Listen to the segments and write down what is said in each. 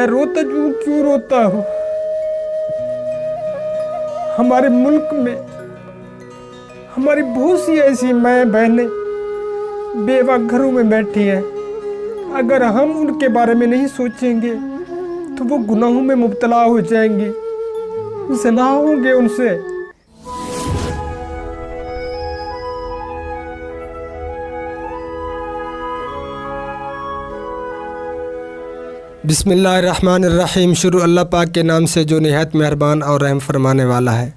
मैं रोता क्यों रोता हूँ। हमारे मुल्क में हमारी बहुत सी ऐसी माँ बहनें बेवा घरों में बैठी हैं। अगर हम उनके बारे में नहीं सोचेंगे तो वो गुनाहों में मुब्तला हो जाएंगी, ज़िना होंगे उनसे। बिस्मिल्लाहिर्रहमानिर्रहीम। शुरू अल्लाह पाक के नाम से जो निहायत मेहरबान और रहम फरमाने वाला है।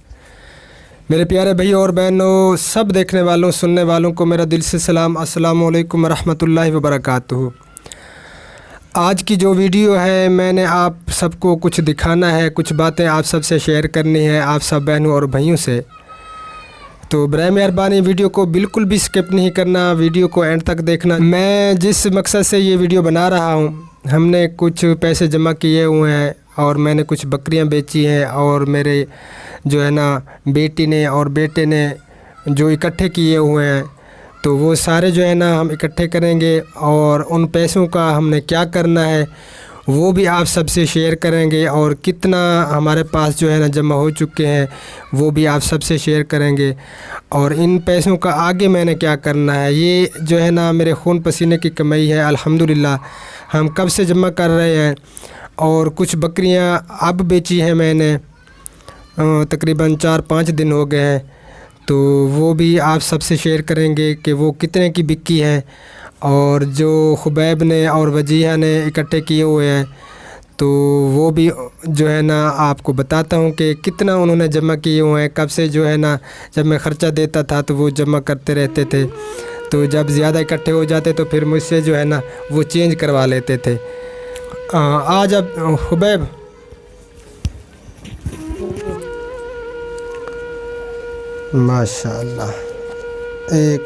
मेरे प्यारे भाई और बहनों, सब देखने वालों सुनने वालों को मेरा दिल से सलाम, अस्सलामु अलैकुम रहमतुल्लाहि व बरकातुहू। आज की जो वीडियो है मैंने आप सबको कुछ दिखाना है, कुछ बातें आप सबसे शेयर करनी है, आप सब बहनों और भाइयों से। तो बराए मेहरबानी वीडियो को बिल्कुल भी स्किप नहीं करना, वीडियो को एंड तक देखना। मैं जिस मकसद से ये वीडियो बना रहा हूँ, हमने कुछ पैसे जमा किए हुए हैं और मैंने कुछ बकरियां बेची हैं और मेरे जो है ना बेटी ने और बेटे ने जो इकट्ठे किए हुए हैं, तो वो सारे जो है ना हम इकट्ठे करेंगे और उन पैसों का हमने क्या करना है वो भी आप सबसे शेयर करेंगे, और कितना हमारे पास जो है ना जमा हो चुके हैं वो भी आप सबसे शेयर करेंगे। और इन पैसों का आगे मैंने क्या करना है, ये जो है ना मेरे खून पसीने की कमाई है। अल्हम्दुलिल्लाह हम कब से जमा कर रहे हैं, और कुछ बकरियां अब बेची हैं मैंने, तकरीबन 4-5 दिन हो गए हैं। तो वो भी आप सबसे शेयर करेंगे कि वो कितने की बिकी है, और जो खुबैब ने और वजीहा ने इकट्ठे किए हुए हैं तो वो भी जो है ना आपको बताता हूँ कि कितना उन्होंने जमा किए हुए हैं। कब से जो है ना जब मैं ख़र्चा देता था तो वो जमा करते रहते थे, तो जब ज़्यादा इकट्ठे हो जाते तो फिर मुझसे जो है ना वो चेंज करवा लेते थे। आज अब खुबैब माशाअल्लाह 1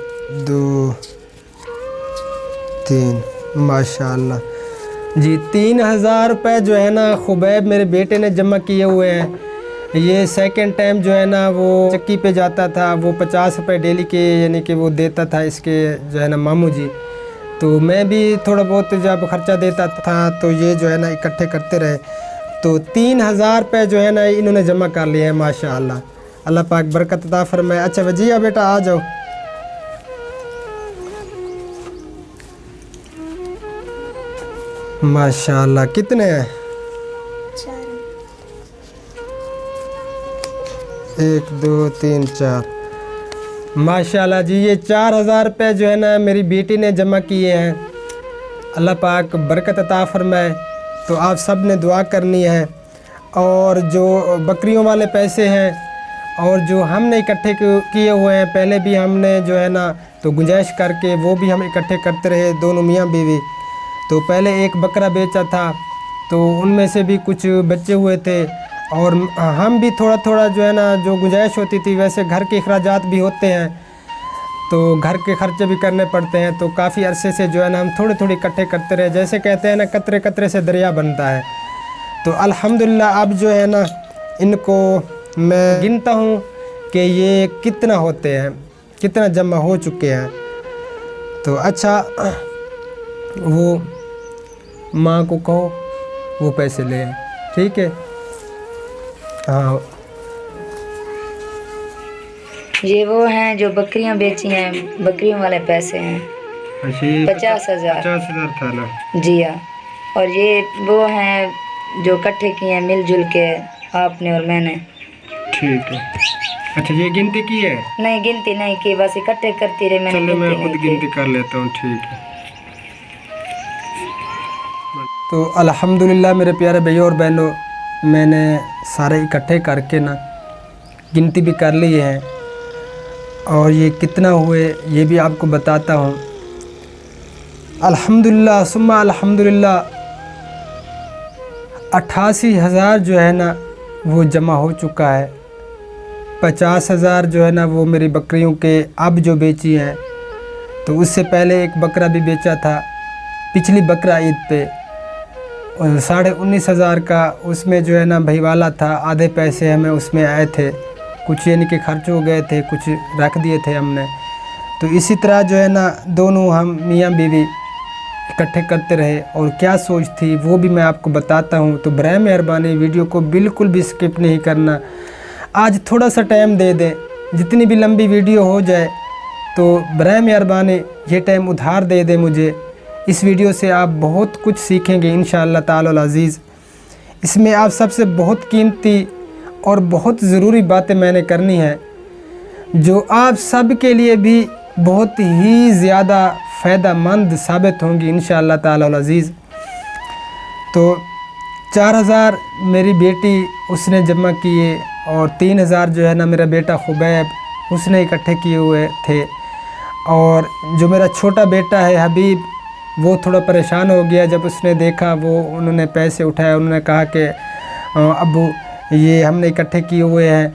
2 3 माशाअल्लाह जी 3000 रुपये जो है ना खुबैब मेरे बेटे ने जमा किए हुए हैं। ये सेकंड टाइम जो है ना वो चक्की पे जाता था, वो 50 रुपये डेली के यानी कि वो देता था इसके जो है ना मामू जी। तो मैं भी थोड़ा बहुत जब ख़र्चा देता था तो ये जो है ना इकट्ठे करते रहे। तो 3000 रुपये जो है ना इन्होंने जमा कर लिए हैं माशाअल्लाह। अल्लाह पाक बरकत अता फरमाए। अच्छा वजिया बेटा आ जाओ। माशाअल्लाह कितने हैं? 1 2 3 4 माशाअल्लाह जी। ये 4000 रुपये जो है ना मेरी बेटी ने जमा किए हैं। अल्लाह पाक बरकत अता फरमाए। तो आप सब ने दुआ करनी है। और जो बकरियों वाले पैसे हैं और जो हमने इकट्ठे किए हुए हैं, पहले भी हमने जो है ना तो गुंजाइश करके वो भी हम इकट्ठे करते रहे, दोनों मियाँ बीवी। तो पहले एक बकरा बेचा था तो उनमें से भी कुछ बचे हुए थे, और हम भी थोड़ा थोड़ा जो है ना जो गुंजाइश होती थी, वैसे घर के अखराजात भी होते हैं तो घर के खर्चे भी करने पड़ते हैं। तो काफ़ी अरसे से जो है ना हम थोड़े थोड़े इकट्ठे करते रहे। जैसे कहते हैं ना कतरे कतरे से दरिया बनता है। तो अल्हम्दुलिल्लाह अब जो है ना इनको मैं गिनता हूँ कि ये कितना होते हैं, कितना जमा हो चुके हैं। तो अच्छा वो माँ को कहो वो पैसे ले, ठीक है? हाँ ये वो हैं जो बकरियां बेची हैं, बकरियों वाले पैसे हैं। 50,000 था ना जी हाँ। और ये वो हैं जो इकट्ठे किए हैं मिलजुल के, आपने और मैंने। ठीक है। अच्छा ये गिनती की है? नहीं गिनती नहीं की, बस इकट्ठे करती रही मैंने। चलो मैं खुद गिनती कर लेता हूँ, ठीक है? तो अल्हम्दुलिल्लाह मेरे प्यारे भाइयों और बहनों, मैंने सारे इकट्ठे करके ना गिनती भी कर ली है, और ये कितना हुए ये भी आपको बताता हूँ। अल्हम्दुलिल्लाह सुम्मा अल्हम्दुलिल्लाह 88,000 जो है ना वो जमा हो चुका है। 50,000 जो है ना वो मेरी बकरियों के अब जो बेची हैं, तो उससे पहले एक बकरा भी बेचा था पिछली बकरा ईद पे, 19,500 का। उसमें जो है ना भईवाला था, आधे पैसे हमें उसमें आए थे, कुछ यानी कि खर्च हो गए थे, कुछ रख दिए थे हमने। तो इसी तरह जो है ना दोनों हम मियाँ बीवी इकट्ठे करते रहे और क्या सोच थी वो भी मैं आपको बताता हूँ। तो बराए मेहरबानी वीडियो को बिल्कुल भी स्किप नहीं करना। आज थोड़ा सा टाइम दे दें, जितनी भी लंबी वीडियो हो जाए तो बराए मेहरबानी ये टाइम उधार दे दें मुझे। इस वीडियो से आप बहुत कुछ सीखेंगे इंशाअल्लाह ताला अज़ीज़। इसमें आप सबसे बहुत कीमती और बहुत ज़रूरी बातें मैंने करनी है जो आप सब के लिए भी बहुत ही ज़्यादा फ़ायदेमंद साबित होंगी इंशाअल्लाह ताला अज़ीज़। तो 4000 मेरी बेटी उसने जमा किए और 3000 जो है ना मेरा बेटा खुबैब उसने इकट्ठे किए हुए थे। और जो मेरा छोटा बेटा है हबीब, वो थोड़ा परेशान हो गया जब उसने देखा, वो उन्होंने पैसे उठाए, उन्होंने कहा कि अब्बू ये हमने इकट्ठे किए हुए हैं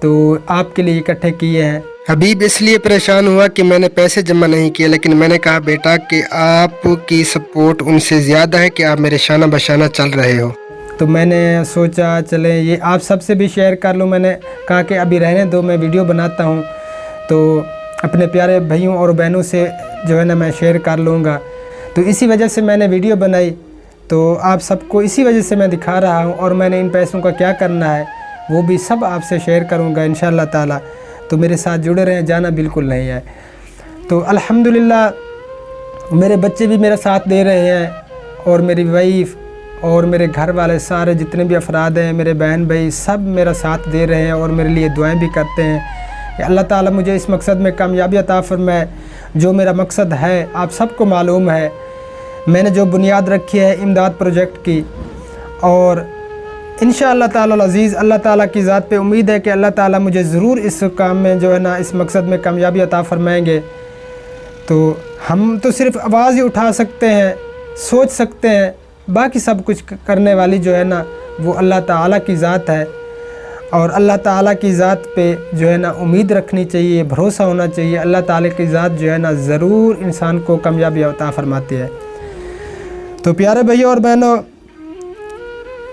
तो आपके लिए इकट्ठे किए हैं। हबीब इसलिए परेशान हुआ कि मैंने पैसे जमा नहीं किए, लेकिन मैंने कहा बेटा कि आपकी सपोर्ट उनसे ज़्यादा है कि आप मेरे शाना बशाना चल रहे हो। तो मैंने सोचा चले ये आप सबसे भी शेयर कर लूँ। मैंने कहा कि अभी रहने दो, मैं वीडियो बनाता हूँ तो अपने प्यारे भाइयों और बहनों से जो है ना मैं शेयर कर लूँगा। तो इसी वजह से मैंने वीडियो बनाई, तो आप सबको इसी वजह से मैं दिखा रहा हूँ। और मैंने इन पैसों का क्या करना है वो भी सब आपसे शेयर करूँगा इंशाअल्लाह ताला। तो मेरे साथ जुड़े रहें, जाना बिल्कुल नहीं है। तो अल्हम्दुलिल्लाह मेरे बच्चे भी मेरा साथ दे रहे हैं और मेरी वाइफ और मेरे घर वाले सारे जितने भी अफराद हैं, मेरे बहन भाई सब मेरा साथ दे रहे हैं और मेरे लिए दुआएं भी करते हैं कि अल्लाह ताला मुझे इस मकसद में कामयाबी अता फरमाए। जो मेरा मकसद है आप सबको मालूम है, मैंने जो बुनियाद रखी है इमदाद प्रोजेक्ट की। और इंशाअल्लाह ताला अज़ीज़ अल्लाह ताला की ज़ात पे उम्मीद है कि अल्लाह ताला मुझे ज़रूर इस काम में जो है ना इस मकसद में कामयाबी अता फ़रमाएंगे। तो हम तो सिर्फ़ आवाज़ ही उठा सकते हैं, सोच सकते हैं, बाकी सब कुछ करने वाली जो है ना वो अल्लाह ताला की ज़ात है। और अल्लाह ताला की ज़ात पे जो है ना उम्मीद रखनी चाहिए, भरोसा होना चाहिए। अल्लाह ताला की ज़ात जो है ना ज़रूर इंसान को कामयाबी अता फ़रमाती है। तो प्यारे भैया और बहनों,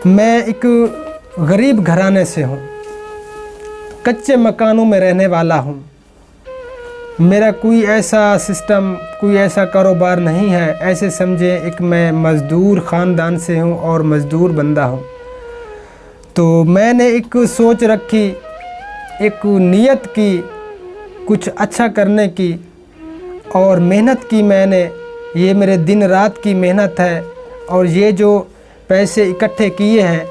मैं एक गरीब घराने से हूँ, कच्चे मकानों में रहने वाला हूँ। मेरा कोई ऐसा सिस्टम, कोई ऐसा कारोबार नहीं है। ऐसे समझे एक मैं मज़दूर ख़ानदान से हूँ और मज़दूर बंदा हूँ। तो मैंने एक सोच रखी, एक नीयत की कुछ अच्छा करने की और मेहनत की मैंने। ये मेरे दिन रात की मेहनत है और ये जो पैसे इकट्ठे किए हैं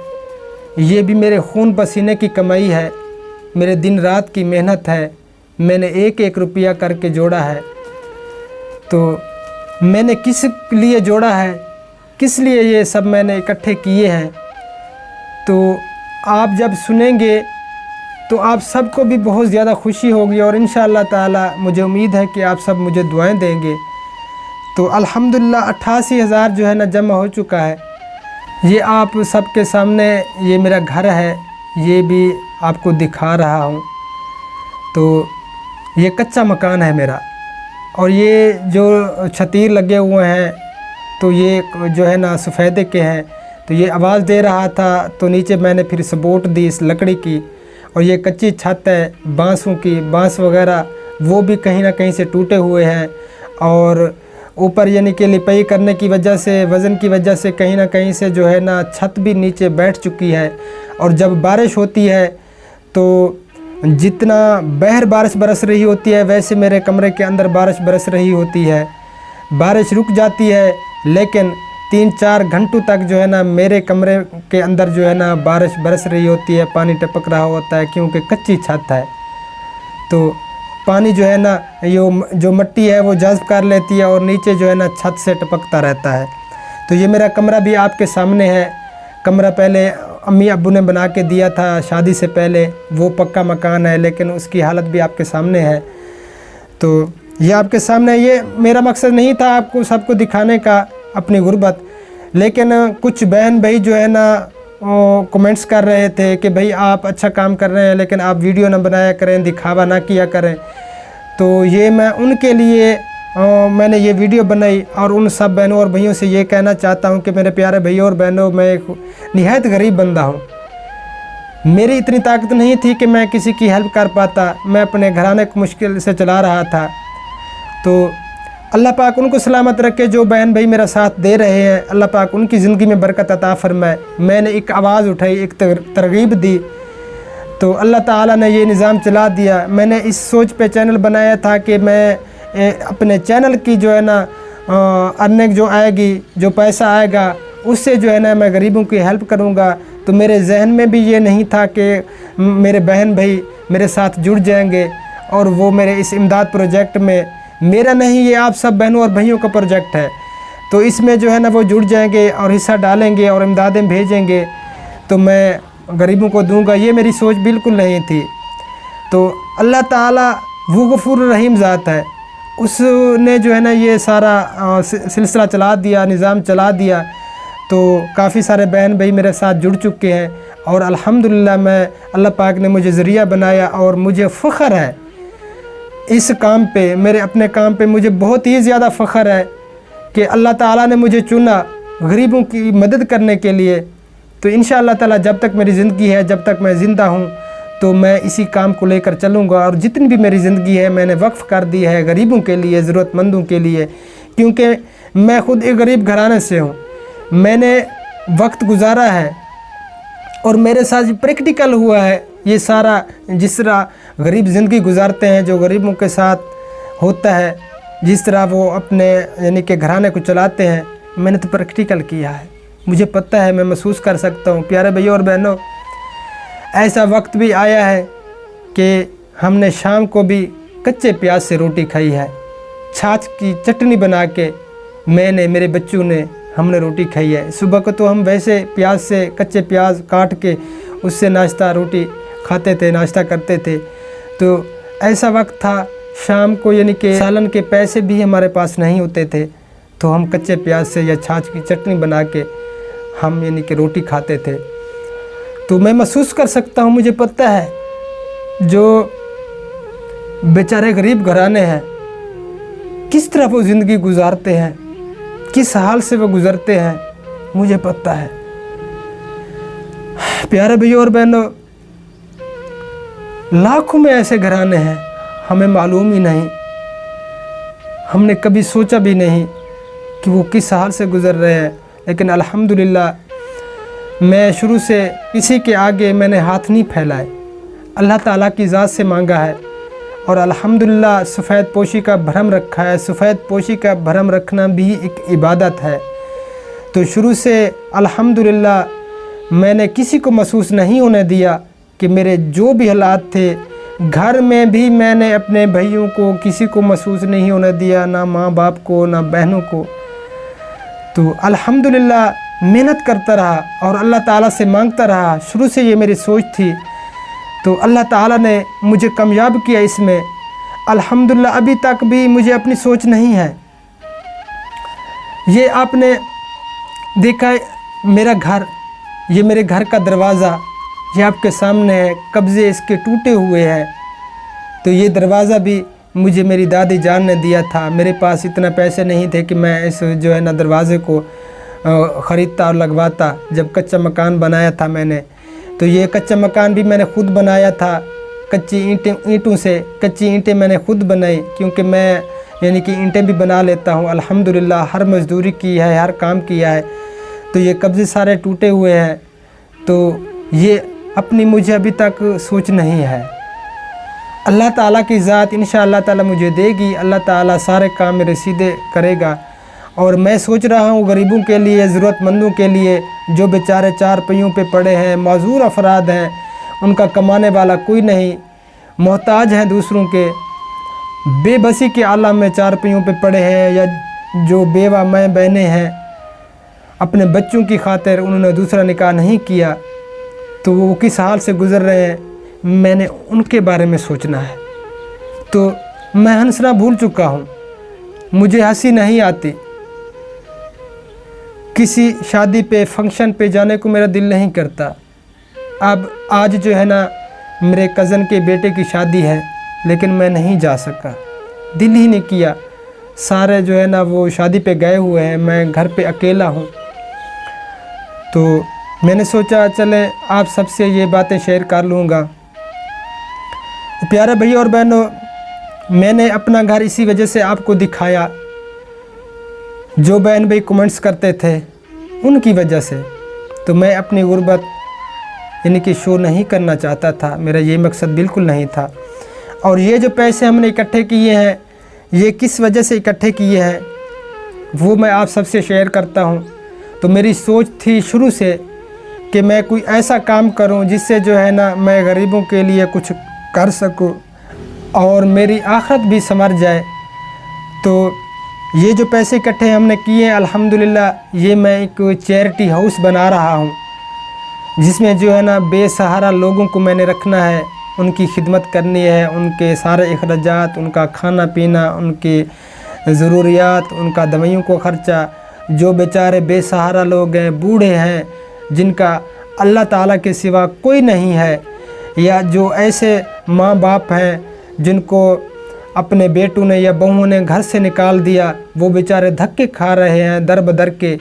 ये भी मेरे खून पसीने की कमाई है, मेरे दिन रात की मेहनत है। मैंने एक एक रुपया करके जोड़ा है। तो मैंने किस लिए जोड़ा है, किस लिए ये सब मैंने इकट्ठे किए हैं, तो आप जब सुनेंगे तो आप सबको भी बहुत ज़्यादा खुशी होगी और इंशाअल्लाह ताला मुझे उम्मीद है कि आप सब मुझे दुआएं देंगे। तो अल्हम्दुलिल्लाह 88,000 जो है ना जमा हो चुका है। ये आप सबके सामने ये मेरा घर है, ये भी आपको दिखा रहा हूँ। तो ये कच्चा मकान है मेरा और ये जो छतीर लगे हुए हैं तो ये जो है ना सफ़ेदे के हैं। तो ये आवाज़ दे रहा था तो नीचे मैंने फिर सपोर्ट दी इस लकड़ी की। और ये कच्ची छत है बांसों की, बांस वगैरह वो भी कहीं ना कहीं से टूटे हुए हैं। और ऊपर यानी कि लिपाई करने की वजह से, वज़न की वजह से कहीं ना कहीं से जो है ना छत भी नीचे बैठ चुकी है। और जब बारिश होती है तो जितना बाहर बारिश बरस रही होती है वैसे मेरे कमरे के अंदर बारिश बरस रही होती है। बारिश रुक जाती है लेकिन 3-4 घंटों तक जो है ना मेरे कमरे के अंदर जो है ना बारिश बरस रही होती है, पानी टपक रहा होता है क्योंकि कच्ची छत है। तो पानी जो है ना ये जो मिट्टी है वो जज़्ब कर लेती है और नीचे जो है ना छत से टपकता रहता है। तो ये मेरा कमरा भी आपके सामने है। कमरा पहले अम्मी अब्बू ने बना के दिया था शादी से पहले, वो पक्का मकान है लेकिन उसकी हालत भी आपके सामने है। तो ये आपके सामने, ये मेरा मकसद नहीं था आपको सबको दिखाने का अपनी गुर्बत, लेकिन कुछ बहन भाई जो है ना कमेंट्स कर रहे थे कि भाई आप अच्छा काम कर रहे हैं लेकिन आप वीडियो ना बनाया करें, दिखावा ना किया करें। तो ये मैं उनके लिए मैंने ये वीडियो बनाई और उन सब बहनों और भाइयों से ये कहना चाहता हूँ कि मेरे प्यारे भैया और बहनों, मैं एक निहायत गरीब बंदा हूँ। मेरी इतनी ताकत नहीं थी कि मैं किसी की हेल्प कर पाता। मैं अपने घराने को मुश्किल से चला रहा था। तो अल्लाह पाक उनको सलामत रखे जो बहन भाई मेरा साथ दे रहे हैं, अल्लाह पाक उनकी ज़िंदगी में बरकत अता फरमाए। मैंने एक आवाज़ उठाई, एक तरगीब दी, तो अल्लाह ताला ने ये निज़ाम चला दिया। मैंने इस सोच पे चैनल बनाया था कि मैं अपने चैनल की जो है ना अर्निंग जो आएगी, जो पैसा आएगा उससे जो है ना मैं गरीबों की हेल्प करूँगा। तो मेरे जहन में भी ये नहीं था कि मेरे बहन भाई मेरे साथ जुड़ जाएंगे और वो मेरे इस इमदाद प्रोजेक्ट में, मेरा नहीं ये आप सब बहनों और भाइयों का प्रोजेक्ट है, तो इसमें जो है ना वो जुड़ जाएंगे और हिस्सा डालेंगे और इमदादें भेजेंगे तो मैं गरीबों को दूंगा। ये मेरी सोच बिल्कुल नहीं थी। तो अल्लाह ताला वो गफूर रहीम ज़ात है, उसने जो है ना ये सारा सिलसिला चला दिया, निज़ाम चला दिया। तो काफ़ी सारे बहन भाई मेरे साथ जुड़ चुके हैं और अल्हम्दुलिल्लाह मैं, अल्लाह पाक ने मुझे ज़रिया बनाया और मुझे फ़ख्र है इस काम पे, मेरे अपने काम पे मुझे बहुत ही ज़्यादा फ़ख्र है कि अल्लाह ताला ने मुझे चुना गरीबों की मदद करने के लिए। तो इंशाअल्लाह ताला जब तक मेरी ज़िंदगी है, जब तक मैं ज़िंदा हूँ, तो मैं इसी काम को लेकर चलूँगा और जितनी भी मेरी ज़िंदगी है मैंने वक्फ़ कर दी है गरीबों के लिए, ज़रूरतमंदों के लिए। क्योंकि मैं ख़ुद एक गरीब घराने से हूँ, मैंने वक्त गुजारा है और मेरे साथ प्रैक्टिकल हुआ है ये सारा। जिस तरह गरीब ज़िंदगी गुजारते हैं, जो गरीबों के साथ होता है, जिस तरह वो अपने यानी कि घराने को चलाते हैं, मैंने तो प्रैक्टिकल किया है, मुझे पता है, मैं महसूस कर सकता हूँ। प्यारे भैया और बहनों, ऐसा वक्त भी आया है कि हमने शाम को भी कच्चे प्याज से रोटी खाई है, छाछ की चटनी बना के मैंने, मेरे बच्चों ने, हमने रोटी खाई है। सुबह को तो हम वैसे प्याज से, कच्चे प्याज काट के उससे नाश्ता, रोटी खाते थे, नाश्ता करते थे। तो ऐसा वक्त था शाम को यानी कि सालन के पैसे भी हमारे पास नहीं होते थे, तो हम कच्चे प्याज से या छाछ की चटनी बना के हम यानी कि रोटी खाते थे। तो मैं महसूस कर सकता हूँ, मुझे पता है जो बेचारे गरीब घराने हैं किस तरह वो ज़िंदगी गुजारते हैं, किस हाल से वो गुज़रते हैं, मुझे पता है। प्यारे भैया और बहनों, लाखों में ऐसे घराने हैं, हमें मालूम ही नहीं, हमने कभी सोचा भी नहीं कि वो किस हाल से गुज़र रहे हैं। लेकिन अल्हम्दुलिल्लाह मैं शुरू से किसी के आगे मैंने हाथ नहीं फैलाए, अल्लाह ताला की ज़ात से मांगा है और अल्हम्दुलिल्लाह सफ़ेद पोशी का भरम रखा है। सफ़ेद पोशी का भरम रखना भी एक इबादत है। तो शुरू से अल्हम्दुलिल्लाह मैंने किसी को महसूस नहीं होने दिया कि मेरे जो भी हालात थे, घर में भी मैंने अपने भाइयों को, किसी को महसूस नहीं होने दिया, ना माँ बाप को, ना बहनों को। तो अल्हम्दुलिल्लाह मेहनत करता रहा और अल्लाह ताला से मांगता रहा। शुरू से ये मेरी सोच थी, तो अल्लाह ताला ने मुझे कामयाब किया इसमें। अल्हम्दुलिल्लाह अभी तक भी मुझे अपनी सोच नहीं है। ये आपने देखा है मेरा घर, ये मेरे घर का दरवाज़ा, ये आपके सामने है, कब्ज़े इसके टूटे हुए हैं। तो ये दरवाज़ा भी मुझे मेरी दादी जान ने दिया था। मेरे पास इतना पैसे नहीं थे कि मैं इस जो है ना दरवाज़े को ख़रीदता और लगवाता। जब कच्चा मकान बनाया था मैंने, तो ये कच्चा मकान भी मैंने ख़ुद बनाया था, कच्ची ईंटों से। कच्ची ईंटें मैंने ख़ुद बनाई, क्योंकि मैं यानी कि ईंटें भी बना लेता हूँ अल्हम्दुलिल्लाह। हर मज़दूरी की है, हर काम किया है। तो ये कब्ज़े सारे टूटे हुए हैं। तो ये अपनी मुझे अभी तक सोच नहीं है। अल्लाह ताला की ज़ात इंशाअल्लाह ताला मुझे देगी, अल्लाह ताला सारे काम मेरे सीधे करेगा। और मैं सोच रहा हूँ गरीबों के लिए, ज़रूरतमंदों के लिए, जो बेचारे चार पहियों पे पड़े हैं, माजूर अफराद हैं, उनका कमाने वाला कोई नहीं, मोहताज हैं दूसरों के, बेबसी के आलम में चार पहियों पे पड़े हैं, या जो बेवा माँ बहनें हैं, अपने बच्चों की खातिर उन्होंने दूसरा निकाह नहीं किया, तो वो किस हाल से गुज़र रहे हैं, मैंने उनके बारे में सोचना है। तो मैं हंसना भूल चुका हूँ, मुझे हंसी नहीं आती। किसी शादी पे, फंक्शन पे जाने को मेरा दिल नहीं करता। अब आज जो है ना मेरे कज़न के बेटे की शादी है, लेकिन मैं नहीं जा सका, दिल ही नहीं किया। सारे जो है ना वो शादी पे गए हुए हैं, मैं घर पे अकेला हूँ। तो मैंने सोचा चले आप सबसे ये बातें शेयर कर लूँगा। प्यारे भैया और बहनों, मैंने अपना घर इसी वजह से आपको दिखाया जो बहन भाई कमेंट्स करते थे उनकी वजह से, तो मैं अपनी गुर्बत यानी कि शो नहीं करना चाहता था, मेरा ये मकसद बिल्कुल नहीं था। और ये जो पैसे हमने इकट्ठे किए हैं, ये किस वजह से इकट्ठे किए हैं वो मैं आप सबसे शेयर करता हूँ। तो मेरी सोच थी शुरू से कि मैं कोई ऐसा काम करूँ जिससे जो है ना मैं गरीबों के लिए कुछ कर सकूँ और मेरी आखिरत भी संवर जाए। तो ये जो पैसे इकट्ठे हमने किए हैं अल्हम्दुलिल्लाह, ये मैं एक चैरिटी हाउस बना रहा हूँ जिसमें जो है ना बेसहारा लोगों को मैंने रखना है, उनकी खिदमत करनी है, उनके सारे अखराजात, उनका खाना पीना, उनकी ज़रूरियात, उनका दवाइयों को ख़र्चा। जो बेचारे बेसहारा लोग हैं, बूढ़े हैं, जिनका अल्लाह ताला के सिवा कोई नहीं है, या जो ऐसे माँ बाप हैं जिनको अपने बेटों ने या बहुओं ने घर से निकाल दिया, वो बेचारे धक्के खा रहे हैं दर बदर के।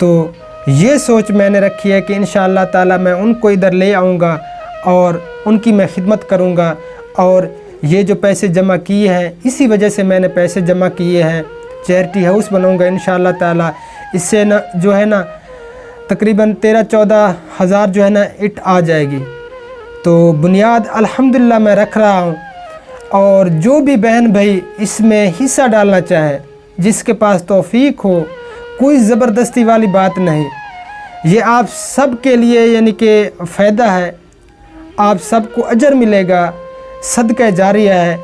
तो ये सोच मैंने रखी है कि इंशाअल्लाह ताला मैं उनको इधर ले आऊँगा और उनकी मैं खिदमत करूँगा। और ये जो पैसे जमा किए हैं, इसी वजह से मैंने पैसे जमा किए हैं, चैरिटी हाउस बनाऊँगा इंशाअल्लाह ताला। इससे न जो है ना तकरीबन 13-14 हज़ार जो है ना इट आ जाएगी। तो बुनियाद अल्हम्दुलिल्लाह मैं रख रहा हूँ। और जो भी बहन भाई इसमें हिस्सा डालना चाहे, जिसके पास तौफीक हो, कोई ज़बरदस्ती वाली बात नहीं, ये आप सब के लिए यानी कि फ़ायदा है, आप सबको अजर मिलेगा, सदका जारिया है।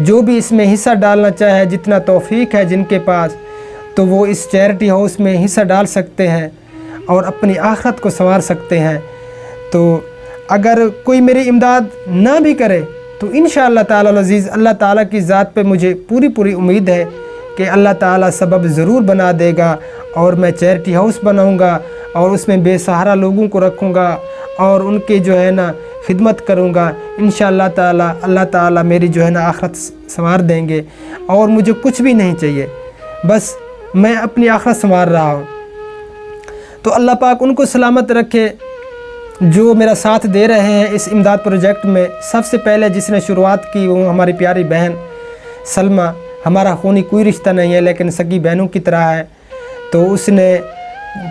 जो भी इसमें हिस्सा डालना चाहे, जितना तौफीक है जिनके पास, तो वो इस चैरिटी हाउस में हिस्सा डाल सकते हैं और अपनी आखिरत को संवार सकते हैं। तो अगर कोई मेरी इमदाद ना भी करे तो इंशाअल्लाह ताला अज़ीज़ अल्लाह ताला की ज़ात पे मुझे पूरी उम्मीद है कि अल्लाह ताला सबब ज़रूर बना देगा। और मैं चैरिटी हाउस बनाऊंगा और उसमें बेसहारा लोगों को रखूंगा और उनके जो है ना खिदमत करूंगा। इंशाअल्लाह ताला अल्लाह ताला मेरी जो है ना आखिरत संवार देंगे। और मुझे कुछ भी नहीं चाहिए, बस मैं अपनी आखिरत संवार रहा हूँ। तो अल्लाह पाक उनको सलामत रखे जो मेरा साथ दे रहे हैं इस इमदाद प्रोजेक्ट में। सबसे पहले जिसने शुरुआत की वो हमारी प्यारी बहन सलमा। हमारा खूनी कोई रिश्ता नहीं है, लेकिन सगी बहनों की तरह है। तो उसने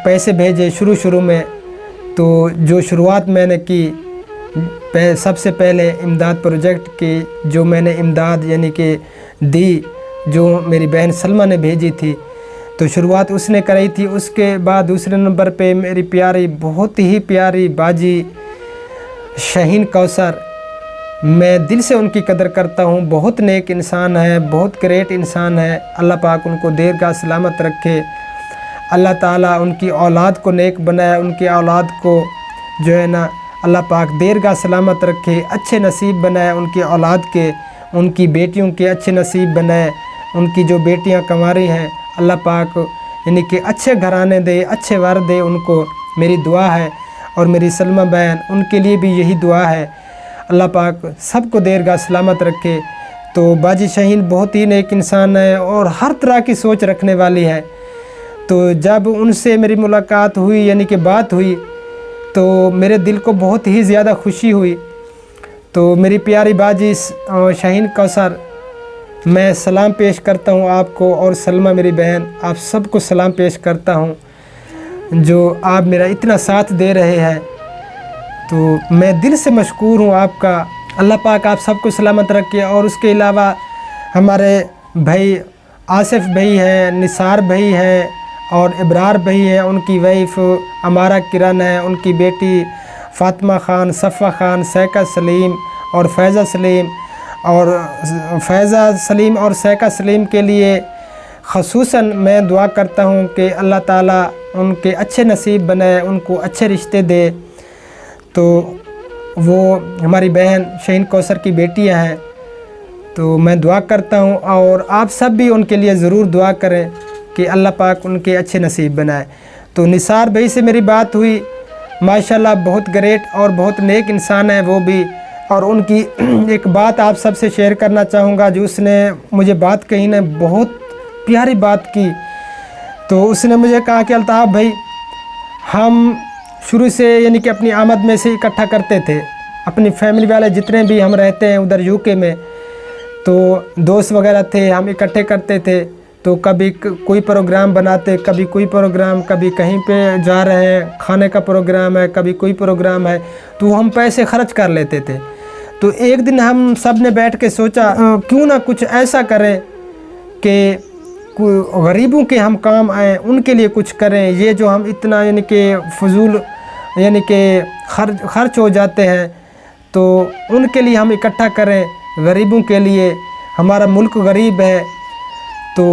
पैसे भेजे शुरू में। तो जो शुरुआत मैंने की, सबसे पहले इमदाद प्रोजेक्ट की जो मैंने इमदाद यानी कि दी, जो मेरी बहन सलमा ने भेजी थी, तो शुरुआत उसने कराई थी। उसके बाद दूसरे नंबर पे मेरी प्यारी, बहुत ही प्यारी बाजी शाहीन कौसर। मैं दिल से उनकी कदर करता हूँ, बहुत नेक इंसान है, बहुत ग्रेट इंसान है। अल्लाह पाक उनको दीर्घा सलामत रखे, अल्लाह ताला उनकी औलाद को नेक बनाए, उनकी औलाद को जो है ना अल्लाह पाक दीर्घा सलामत रखे, अच्छे नसीब बनाए उनकी औलाद के, उनकी बेटियों के अच्छे नसीब बनाए। उनकी जो बेटियां कंवारी हैं अल्लाह पाक यानी कि अच्छे घराने दे, अच्छे वर दे उनको, मेरी दुआ है। और मेरी सलमा बहन, उनके लिए भी यही दुआ है, अल्लाह पाक सबको दीर्घा सलामत रखे। तो बाजी शाहीन बहुत ही नेक इंसान है और हर तरह की सोच रखने वाली है। तो जब उनसे मेरी मुलाकात हुई यानी कि बात हुई, तो मेरे दिल को बहुत ही ज़्यादा खुशी हुई। तो मेरी प्यारी बाजी शाहीन कौसर, मैं सलाम पेश करता हूँ आपको, और सलमा मेरी बहन, आप सबको सलाम पेश करता हूँ जो आप मेरा इतना साथ दे रहे हैं। तो मैं दिल से मशकूर हूँ आपका। अल्लाह पाक आप सबको सलामत रखे। और उसके अलावा हमारे भाई आसिफ भाई हैं, निसार भाई हैं और इब्रार भाई हैं, उनकी वाइफ अमारा किरण है, उनकी बेटी फ़ातिमा ख़ान, सफ़ा ख़ान, सैका सलीम और फ़ैज़ा सलीम। और फ़ैज़ा सलीम और सैका सलीम के लिए ख़ुसूसन मैं दुआ करता हूँ कि अल्लाह ताला उनके अच्छे नसीब बनाए, उनको अच्छे रिश्ते दे। तो वो हमारी बहन शाहीन कौसर की बेटियां हैं, तो मैं दुआ करता हूँ और आप सब भी उनके लिए ज़रूर दुआ करें कि अल्लाह पाक उनके अच्छे नसीब बनाए। तो निसार भाई से मेरी बात हुई, माशाल्लाह बहुत ग्रेट और बहुत नेक इंसान है वो भी। और उनकी एक बात आप सबसे शेयर करना चाहूँगा, जो उसने मुझे बात कही ना, बहुत प्यारी बात की। तो उसने मुझे कहा कि अल्ताफ़ भाई, हम शुरू से यानी कि अपनी आमद में से इकट्ठा करते थे, अपनी फैमिली वाले जितने भी हम रहते हैं उधर यूके में, तो दोस्त वगैरह थे, हम इकट्ठे करते थे। तो कभी कोई प्रोग्राम बनाते, कभी कोई प्रोग्राम, कभी कहीं पे जा रहे हैं, खाने का प्रोग्राम है, कभी कोई प्रोग्राम है, तो हम पैसे खर्च कर लेते थे। तो एक दिन हम सब ने बैठ के सोचा क्यों ना कुछ ऐसा करें कि गरीबों के हम काम आएँ, उनके लिए कुछ करें। ये जो हम इतना यानी कि फजूल यानी कि खर्च हो जाते हैं, तो उनके लिए हम इकट्ठा करें, गरीबों के लिए। हमारा मुल्क गरीब है तो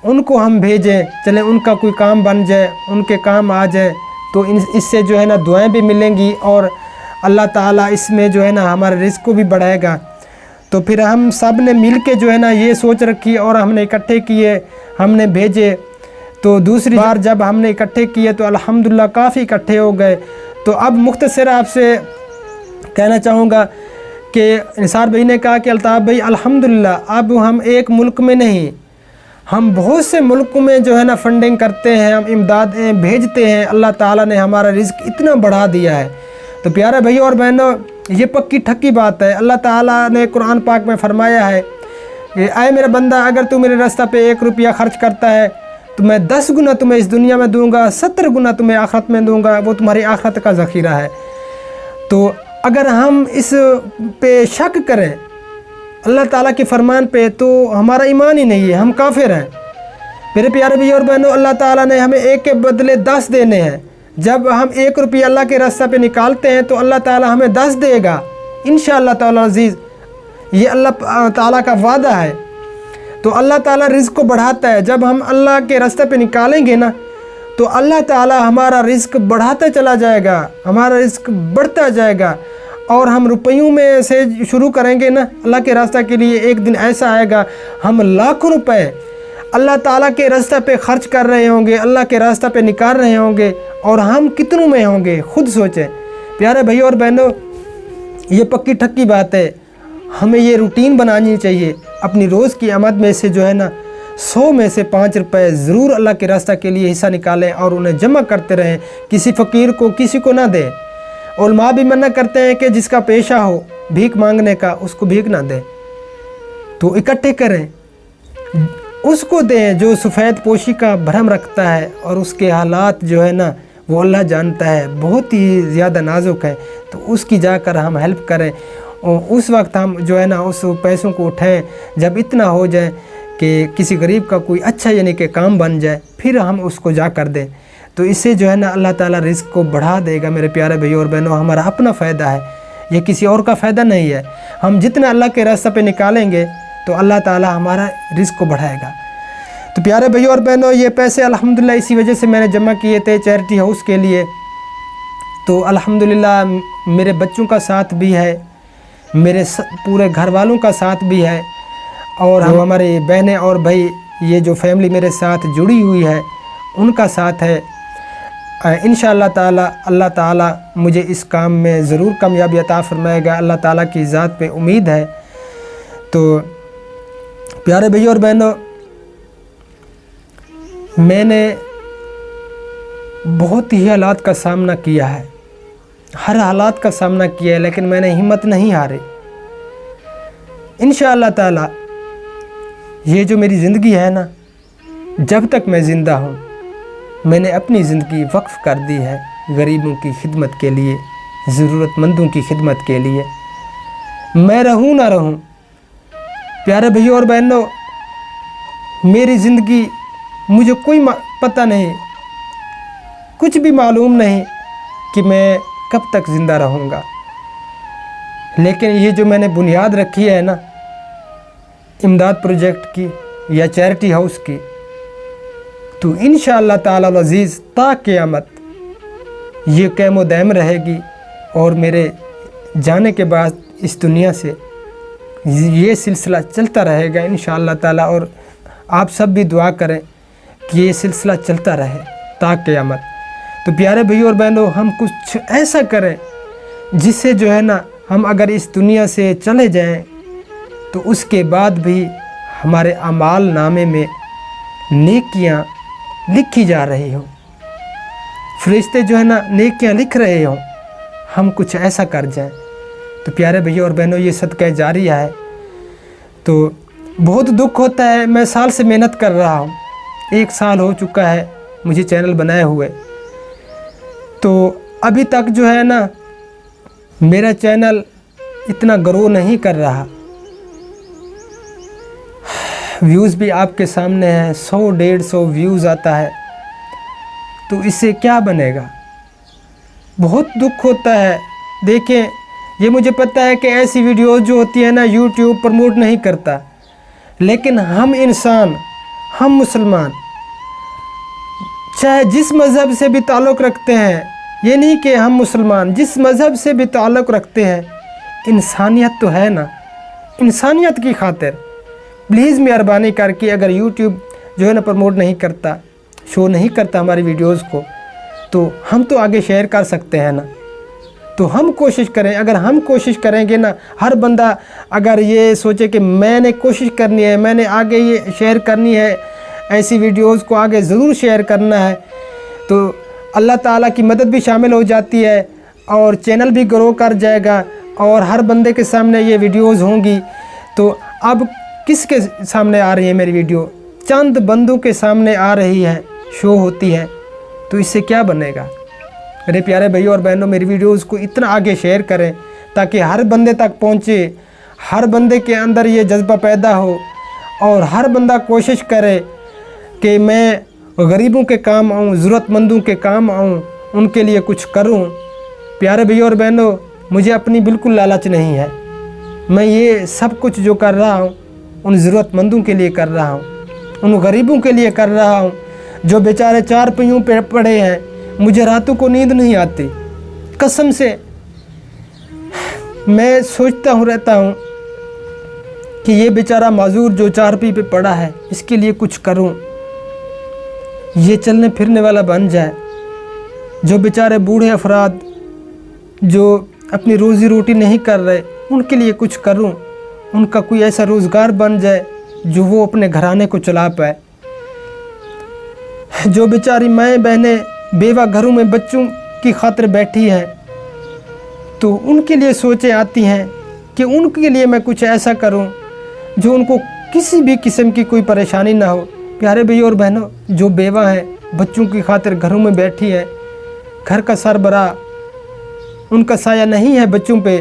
उनको हम भेजें, चलें उनका कोई काम बन जाए, उनके काम आ जाए, तो इससे जो है ना दुआएं भी मिलेंगी और अल्लाह ताला इसमें जो है ना हमारे रिज़्क़ को भी बढ़ाएगा। तो फिर हम सब ने मिल के जो है ना ये सोच रखी और हमने इकट्ठे किए, हमने भेजे। तो दूसरी बार जब हमने इकट्ठे किए तो अल्हम्दुलिल्लाह काफ़ी इकट्ठे हो गए। तो अब मुख्तसर आपसे कहना चाहूँगा कि निसार भाई ने कहा कि अल्ताफ़ भाई अल्हम्दुलिल्लाह अब हम एक मुल्क में नहीं, हम बहुत से मुल्कों में जो है ना फंडिंग करते हैं, हम इमदादें भेजते हैं। अल्लाह ताला ने हमारा रिज़्क़ इतना बढ़ा दिया है। तो प्यारे भाई और बहनों, ये पक्की ठक्की बात है। अल्लाह ताला ने कुरान पाक में फरमाया है कि आए मेरा बंदा, अगर तू मेरे रास्ते पे 1 रुपया खर्च करता है तो मैं 10 गुना तुम्हें इस दुनिया में दूंगा, 70 गुना तुम्हें आखिरत में दूंगा, वो तुम्हारी आखिरत का ज़ख़ीरा है। तो अगर हम इस पे शक करें अल्लाह ताला के फरमान पे, तो हमारा ईमान ही नहीं है, हम काफिर हैं। मेरे प्यारे भाई और बहनों, अल्लाह ताला ने हमें 1 के बदले 10 देने हैं। जब हम 1 रुपया अल्लाह के रास्ते पे निकालते हैं तो अल्लाह ताला हमें 10 देगा इंशाअल्लाह ताला अज़ीज़। ये अल्लाह ताला का वादा है। तो अल्लाह ताला रिज़्क़ को बढ़ाता है। जब हम अल्लाह के रास्ते पे निकालेंगे ना तो अल्लाह ताला हमारा रिज़्क़ बढ़ाता चला जाएगा, हमारा रिज़्क़ बढ़ता जाएगा। और हम रुपयों में से शुरू करेंगे ना अल्लाह के रास्ते के लिए, एक दिन ऐसा आएगा हम लाखों रुपए अल्लाह ताला के रास्ते पे खर्च कर रहे होंगे, अल्लाह के रास्ते पे निकाल रहे होंगे, और हम कितनों में होंगे खुद सोचें। प्यारे भाई और बहनों, ये पक्की ठक्की बात है। हमें ये रूटीन बनानी चाहिए। अपनी रोज़ की आमद में से जो है ना 100 में से 5 रुपए ज़रूर अल्लाह के रास्ते के लिए हिस्सा निकालें और उन्हें जमा करते रहें। किसी फ़कीर को, किसी को ना दें। उलमा भी मना करते हैं कि जिसका पेशा हो भीख मांगने का, उसको भीख ना दें। तो इकट्ठे करें, उसको दें जो सफ़ेद पोशी का भरम रखता है और उसके हालात जो है ना वो अल्लाह जानता है, बहुत ही ज़्यादा नाजुक है। तो उसकी जाकर हम हेल्प करें और उस वक्त हम जो है ना उस पैसों को उठाएं जब इतना हो जाए कि किसी गरीब का कोई अच्छा यानी कि काम बन जाए, फिर हम उसको जा कर दें। तो इससे जो है ना अल्लाह ताला रिज़्क़ को बढ़ा देगा। मेरे प्यारे भाइयों और बहनों, हमारा अपना फ़ायदा है, ये किसी और का फ़ायदा नहीं है। हम जितना अल्लाह के रास्ते पे निकालेंगे तो अल्लाह ताला हमारा रिज़्क़ को बढ़ाएगा। तो प्यारे भाइयों और बहनों, ये पैसे अल्हम्दुलिल्लाह इसी वजह से मैंने जमा किए थे चैरिटी हाउस के लिए। तो अल्हम्दुलिल्लाह मेरे बच्चों का साथ भी है, मेरे पूरे घर वालों का साथ भी है, और हम हमारे बहनें और भाई ये जो फैमिली मेरे साथ जुड़ी हुई है उनका साथ है। इंशाअल्लाह ताला अल्लाह ताला मुझे इस काम में ज़रूर कामयाबी अता फरमाएगा। अल्लाह ताला की ज़ात पे उम्मीद है। तो प्यारे भाइयों और बहनों, मैंने बहुत ही हालात का सामना किया है, हर हालात का सामना किया है, लेकिन मैंने हिम्मत नहीं हारी। इंशाअल्लाह ताला ये जो मेरी ज़िंदगी है ना, जब तक मैं ज़िंदा हूँ मैंने अपनी ज़िंदगी वक्फ़ कर दी है गरीबों की खिदमत के लिए, ज़रूरतमंदों की खिदमत के लिए। मैं रहूँ ना रहूँ, प्यारे भाइयों और बहनों, मेरी ज़िंदगी मुझे कोई पता नहीं, कुछ भी मालूम नहीं कि मैं कब तक ज़िंदा रहूँगा। लेकिन ये जो मैंने बुनियाद रखी है ना इमदाद प्रोजेक्ट की या चैरिटी हाउस की, तो इंशाअल्लाह ताला अज़ीज़ ता क़यामत ये क़याम दायम रहेगी। और मेरे जाने के बाद इस दुनिया से ये सिलसिला चलता रहेगा इंशाअल्लाह ताला। और आप सब भी दुआ करें कि ये सिलसिला चलता रहे ता क़यामत। तो प्यारे भाइयों और बहनों, हम कुछ ऐसा करें जिससे जो है ना हम अगर इस दुनिया से चले जाएं तो उसके बाद भी हमारे अमाल नामे में नेकियां लिखी जा रही हों, फरिश्ते जो है ना नेकियां लिख रहे हों, हम कुछ ऐसा कर जाएं। तो प्यारे भैया और बहनों, ये सदका जारिया है। तो बहुत दुख होता है। मैं साल से मेहनत कर रहा हूँ, 1 साल हो चुका है मुझे चैनल बनाए हुए, तो अभी तक जो है ना मेरा चैनल इतना ग्रो नहीं कर रहा। व्यूज़ भी आपके सामने हैं, 100-150 व्यूज़ आता है, तो इससे क्या बनेगा। बहुत दुख होता है। देखें, ये मुझे पता है कि ऐसी वीडियोस जो होती है ना यूट्यूब प्रमोट नहीं करता, लेकिन हम इंसान, हम मुसलमान, चाहे जिस मज़हब से भी ताल्लुक़ रखते हैं, ये नहीं कि हम मुसलमान, जिस मज़हब से भी ताल्लुक़ रखते हैं, इंसानियत तो है ना। इंसानियत की खातिर प्लीज़ मेहरबानी करके, अगर यूट्यूब जो है ना प्रमोट नहीं करता, शो नहीं करता हमारी वीडियोस को, तो हम तो आगे शेयर कर सकते हैं ना। तो हम कोशिश करें, अगर हम कोशिश करेंगे ना, हर बंदा अगर ये सोचे कि मैंने कोशिश करनी है, मैंने आगे ये शेयर करनी है, ऐसी वीडियोस को आगे ज़रूर शेयर करना है, तो अल्लाह ताला की मदद भी शामिल हो जाती है और चैनल भी ग्रो कर जाएगा और हर बंदे के सामने ये वीडियोस होंगी। तो अब किसके सामने आ रही है मेरी वीडियो? चंद बंदों के सामने आ रही है, शो होती है, तो इससे क्या बनेगा। मेरे प्यारे भाइयों और बहनों, मेरी वीडियोस को इतना आगे शेयर करें ताकि हर बंदे तक पहुँचे, हर बंदे के अंदर ये जज्बा पैदा हो और हर बंदा कोशिश करे कि मैं गरीबों के काम आऊँ, ज़रूरतमंदों के काम आऊँ, उनके लिए कुछ करूँ। प्यारे भाइयों और बहनों, मुझे अपनी बिल्कुल लालच नहीं है। मैं ये सब कुछ जो कर रहा हूँ उन ज़रूरतमंदों के लिए कर रहा हूँ, उन गरीबों के लिए कर रहा हूँ जो बेचारे 4 पहियों पे पड़े हैं। मुझे रातों को नींद नहीं आती, कसम से मैं सोचता हूँ रहता हूँ कि ये बेचारा माजूर जो 4 पहिए पे पड़ा है, इसके लिए कुछ करूँ, ये चलने फिरने वाला बन जाए। जो बेचारे बूढ़े अफराद जो अपनी रोज़ी रोटी नहीं कर रहे, उनके लिए कुछ करूं, उनका कोई ऐसा रोज़गार बन जाए जो वो अपने घराने को चला पाए। जो बेचारी माएँ बहनें बेवा घरों में बच्चों की खातिर बैठी हैं, तो उनके लिए सोचें आती हैं कि उनके लिए मैं कुछ ऐसा करूं जो उनको किसी भी किस्म की कोई परेशानी ना हो। प्यारे भैया और बहनों, जो बेवा हैं, बच्चों की खातिर घरों में बैठी हैं, घर का सरबराह, उनका साया नहीं है बच्चों पे,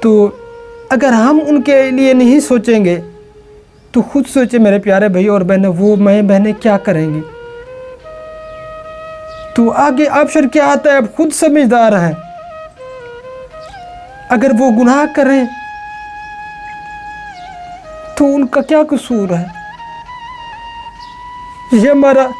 तो अगर हम उनके लिए नहीं सोचेंगे तो खुद सोचे मेरे प्यारे भैया और बहनों, वो माएँ बहनें क्या करेंगी। तो आगे ऑप्शन क्या आता है, अब खुद समझदार हैं। अगर वो गुनाह करें तो उनका क्या कसूर है। ये हमारा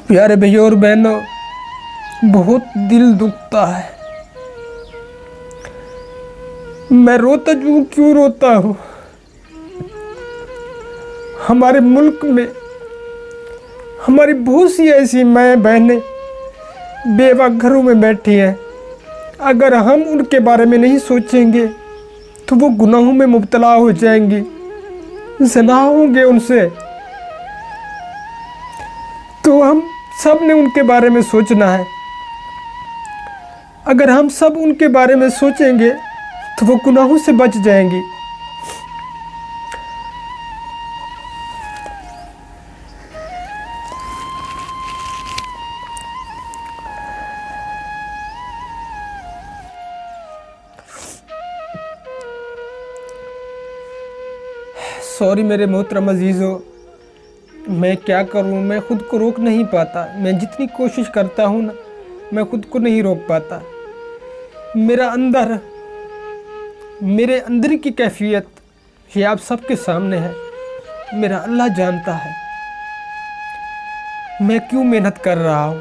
प्यारे भैया और बहनों, बहुत दिल दुखता है। मैं रोता क्यों रोता हूँ। हमारे मुल्क में हमारी बहुत सी ऐसी माएँ बहनें बेवा घरों में बैठी हैं। अगर हम उनके बारे में नहीं सोचेंगे तो वो गुनाहों में मुब्तला हो जाएंगी, ज़िना होंगे उनसे। तो हम सब ने उनके बारे में सोचना है। अगर हम सब उनके बारे में सोचेंगे तो वो गुनाहों से बच जाएंगी। सॉरी मेरे मोहतरम अजीज़ों, मैं क्या करूं, मैं ख़ुद को रोक नहीं पाता। मैं जितनी कोशिश करता हूं ना, मैं ख़ुद को नहीं रोक पाता। मेरे अंदर की कैफियत ये आप सबके सामने है। मेरा अल्लाह जानता है मैं क्यों मेहनत कर रहा हूं,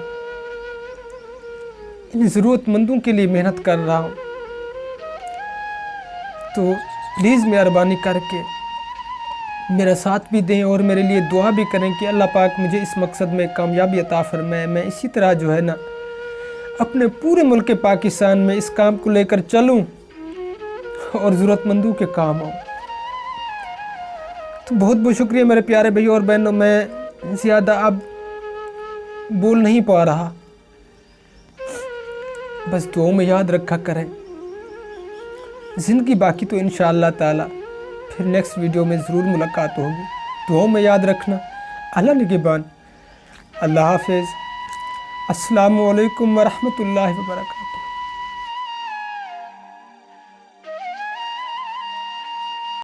इन ज़रूरतमंदों के लिए मेहनत कर रहा हूं। तो प्लीज़ मेहरबानी करके मेरा साथ भी दें और मेरे लिए दुआ भी करें कि अल्लाह पाक मुझे इस मकसद में कामयाबी अता फरमाए। मैं इसी तरह जो है ना अपने पूरे मुल्क पाकिस्तान में इस काम को लेकर चलूं और ज़रूरतमंदों के काम आऊँ। तो बहुत बहुत शुक्रिया मेरे प्यारे भाई और बहनों। मैं ज़्यादा अब बोल नहीं पा रहा, बस दुआओं में याद रखा करें। ज़िंदगी बाकी तो इंशाअल्लाह ताला फिर नेक्स्ट वीडियो में ज़रूर मुलाकात होगी। दुआओं में याद रखना। अल्लाह निगहबान। अल्लाह हाफिज़। अस्सलामु अलैकुम वरहमतुल्लाहि वबरकातुहू।